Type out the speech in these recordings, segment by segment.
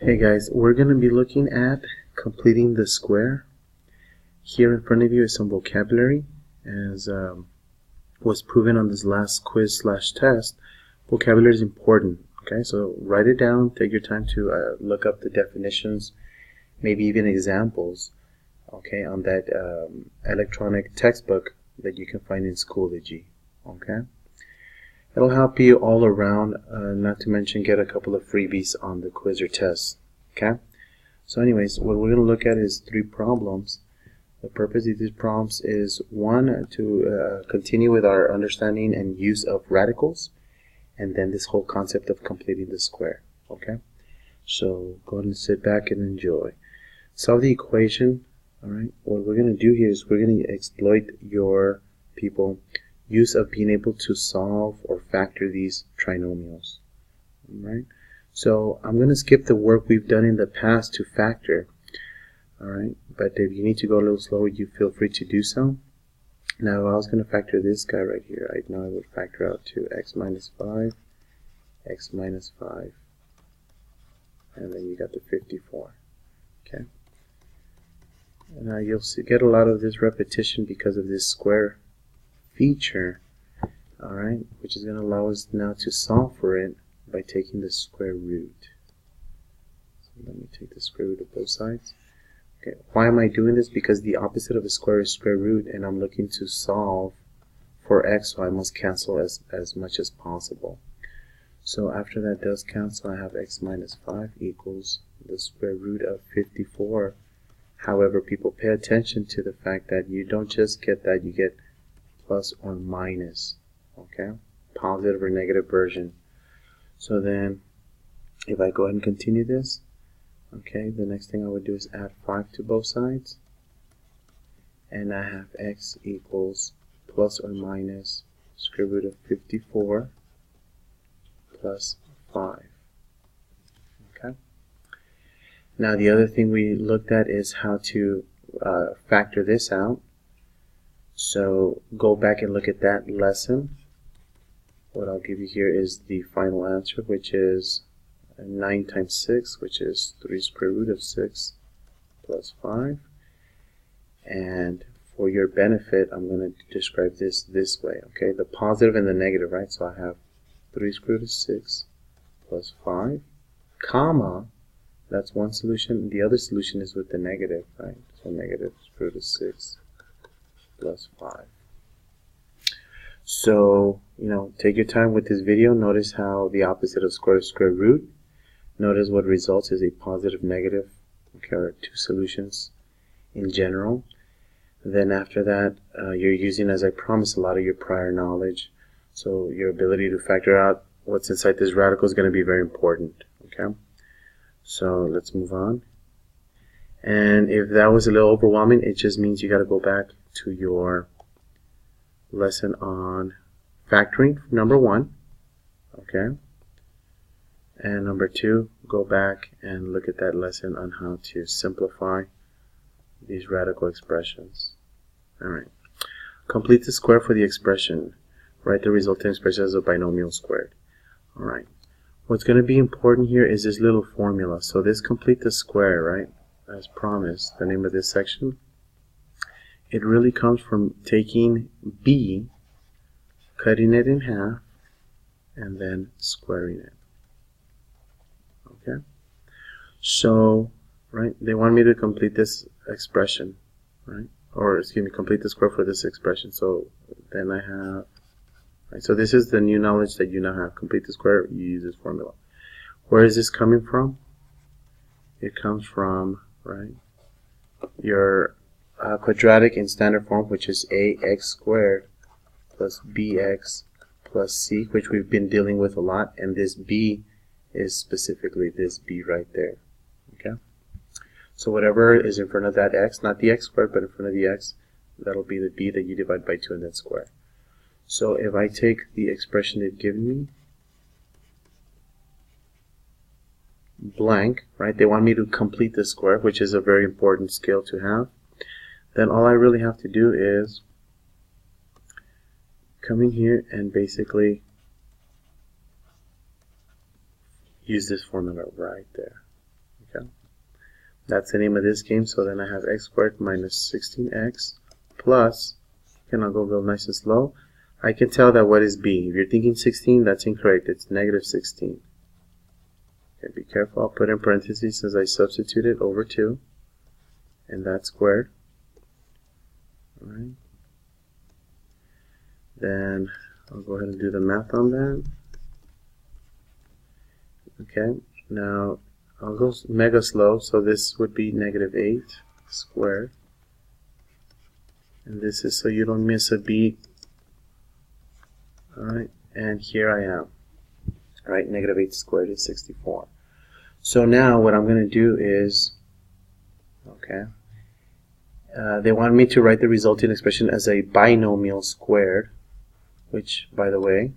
Hey guys, we're going to be looking at completing the square. Here in front of you is some vocabulary. As was proven on this last quiz/test, vocabulary is important. Okay, so write it down, take your time to look up the definitions, maybe even examples, okay, on that electronic textbook that you can find in Schoology. Okay, it'll help you all around, not to mention get a couple of freebies on the quiz or test. Okay, so anyways, what we're going to look at is 3 problems. The purpose of these problems is, 1, to continue with our understanding and use of radicals, and then this whole concept of completing the square. Okay, so go ahead and sit back and enjoy. Solve the equation. Alright, what we're going to do here is we're going to exploit your use of being able to solve or factor these trinomials. Alright, so I'm going to skip the work we've done in the past to factor. Alright, but if you need to go a little slower, you feel free to do so. Now, I was going to factor this guy right here. I know I would factor out to x minus 5, x minus 5, and then you got the 54. Okay. Now you'll get a lot of this repetition because of this square feature, alright, which is going to allow us now to solve for it by taking the square root. So let me take the square root of both sides. Okay, why am I doing this? Because the opposite of a square is square root, and I'm looking to solve for x, so I must cancel as much as possible. So after that does cancel, I have x minus 5 equals the square root of 54. However, people, pay attention to the fact that you don't just get that, you get plus or minus, okay? Positive or negative version. So then, if I go ahead and continue this, okay, the next thing I would do is add 5 to both sides. And I have x equals plus or minus square root of 54 plus 5. Okay? Now the other thing we looked at is how to factor this out. So go back and look at that lesson. What I'll give you here is the final answer, which is 9 times 6, which is 3 square root of 6 plus 5. And for your benefit, I'm going to describe this way, okay? The positive and the negative, right? So I have 3 square root of 6 plus 5, comma, that's one solution. The other solution is with the negative, right? So negative square root of 6 plus 5. So, take your time with this video. Notice how the opposite of square is square root. Notice what results is a positive, negative, okay, or 2 solutions in general. Then after that, you're using, as I promised, a lot of your prior knowledge. So your ability to factor out what's inside this radical is going to be very important. Okay. So let's move on. And if that was a little overwhelming, it just means you got to go back to your lesson on factoring, number 1. Okay. And number 2, go back and look at that lesson on how to simplify these radical expressions. Alright. Complete the square for the expression. Write the resulting expression as a binomial squared. Alright. What's going to be important here is this little formula. So this complete the square, right? As promised, the name of this section. It really comes from taking b, cutting it in half, and then squaring it. Okay? So, right, they want me to complete this expression, right? Or, excuse me, complete the square for this expression. So then I have, right, so this is the new knowledge that you now have. Complete the square, you use this formula. Where is this coming from? It comes from, right, your quadratic in standard form, which is ax squared plus bx plus c, which we've been dealing with a lot, and this b is specifically this b right there. Okay? So whatever is in front of that x, not the x squared, but in front of the x, that'll be the b that you divide by 2 and then square. So if I take the expression they've given me, blank, right, they want me to complete the square, which is a very important skill to have, then all I really have to do is come in here and basically use this formula right there. Okay. That's the name of this game. So then I have x squared minus 16x plus, and I'll go real nice and slow. I can tell that what is b. If you're thinking 16, that's incorrect. It's negative 16. Okay, be careful. I'll put in parentheses since I substituted over 2. And that's squared. Alright. Then I'll go ahead and do the math on that. Okay, now I'll go mega slow, so this would be negative 8 squared. And this is so you don't miss a beat. Alright, and here I am. Alright, negative 8 squared is 64. So now what I'm going to do is, okay, they want me to write the resulting expression as a binomial squared, which, by the way,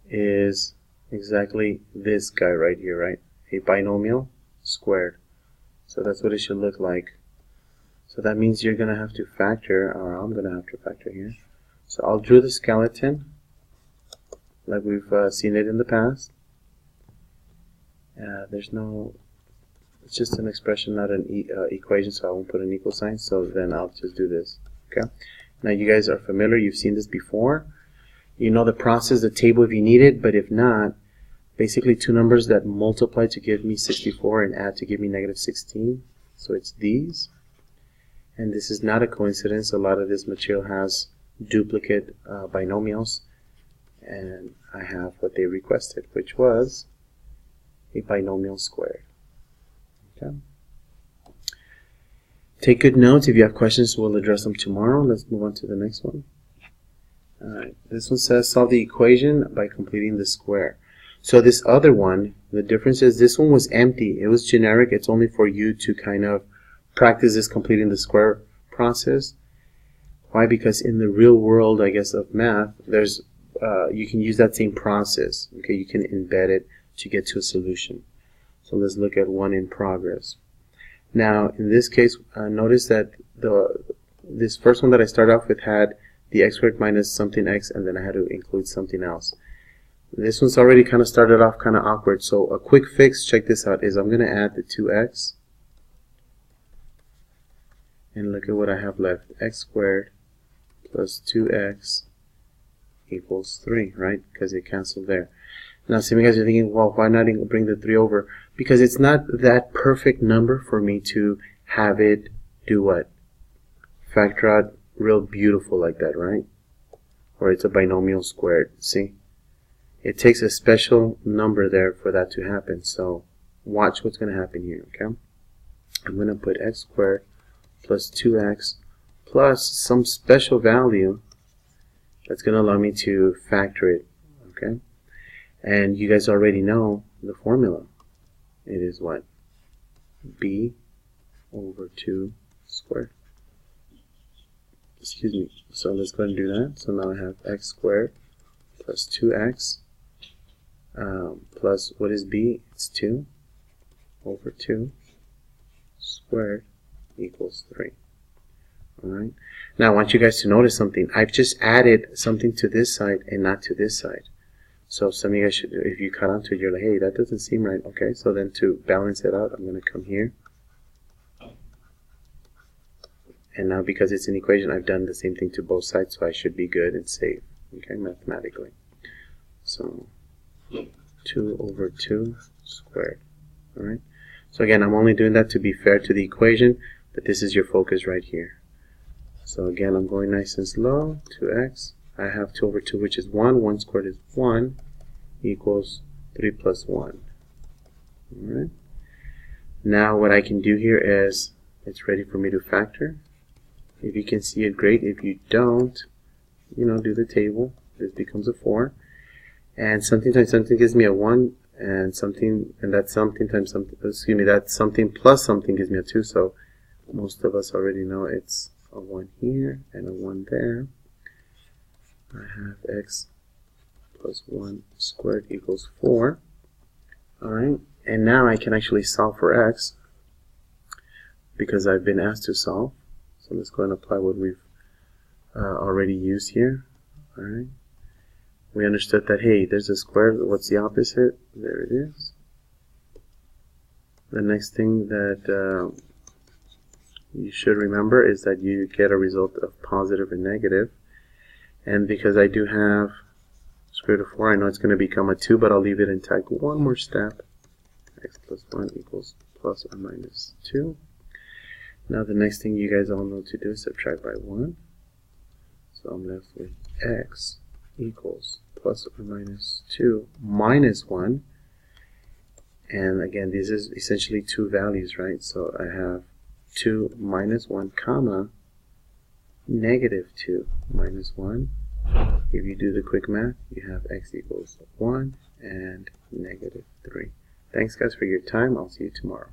is exactly this guy right here, right? A binomial squared. So that's what it should look like. So that means you're going to have to factor, or I'm going to have to factor here. So I'll draw the skeleton like we've seen it in the past. There's no, it's just an expression, not an equation, so I won't put an equal sign. So then I'll just do this. Okay. Now you guys are familiar, you've seen this before. You know the process, the table if you need it, but if not, basically two numbers that multiply to give me 64 and add to give me negative 16. So it's these. And this is not a coincidence. A lot of this material has duplicate binomials. And I have what they requested, which was a binomial squared. Okay. Take good notes. If you have questions, we'll address them tomorrow. Let's move on to the next one. Alright, this one says solve the equation by completing the square. So this other one, the difference is this one was empty. It was generic. It's only for you to kind of practice this completing the square process. Why? Because in the real world, I guess, of math, there's you can use that same process. Okay, you can embed it to get to a solution. So let's look at one in progress. Now, in this case, notice that this first one that I started off with had the x squared minus something x, and then I had to include something else. This one's already kind of started off kind of awkward. So a quick fix, check this out, is I'm going to add the 2x. And look at what I have left. X squared plus 2x equals 3, right? Because it canceled there. Now some of you guys are thinking, well, why not bring the 3 over? Because it's not that perfect number for me to have it do what? Factor out real beautiful like that, right? Or it's a binomial squared. See? It takes a special number there for that to happen. So watch what's going to happen here, okay? I'm going to put x squared plus 2x plus some special value that's going to allow me to factor it, okay? And you guys already know the formula. It is what? B over 2 squared. Excuse me. So let's go ahead and do that. So now I have x squared plus 2x plus, what is b? It's 2 over 2 squared equals 3. Alright. Now I want you guys to notice something. I've just added something to this side and not to this side. So some of you guys should, if you cut onto it, you're like, hey, that doesn't seem right. Okay, so then to balance it out, I'm going to come here. And now because it's an equation, I've done the same thing to both sides, so I should be good and safe, okay, mathematically. So 2 over 2 squared. Alright. So again, I'm only doing that to be fair to the equation, but this is your focus right here. So again, I'm going nice and slow. 2x. I have 2 over 2, which is 1. 1 squared is 1, equals 3 plus 1. Alright. Now what I can do here is, it's ready for me to factor. If you can see it, great. If you don't, you know, do the table. This becomes a 4. And something times something gives me a 1, and something, and that something times something, excuse me, that something plus something gives me a 2. So most of us already know it's a 1 here and a 1 there. I have x plus 1 squared equals 4. Alright, and now I can actually solve for x because I've been asked to solve. So let's go and apply what we've already used here. Alright, we understood that, hey, there's a square. What's the opposite? There it is. The next thing that you should remember is that you get a result of positive or negative. And because I do have square root of 4, I know it's going to become a 2, but I'll leave it intact one more step. X plus 1 equals plus or minus 2. Now the next thing you guys all know to do is subtract by 1. So I'm left with x equals plus or minus 2 minus 1. And again, this is essentially two values, right? So I have 2 minus 1 comma negative 2 minus 1. If you do the quick math, you have x equals 1 and negative 3. Thanks guys for your time. I'll see you tomorrow.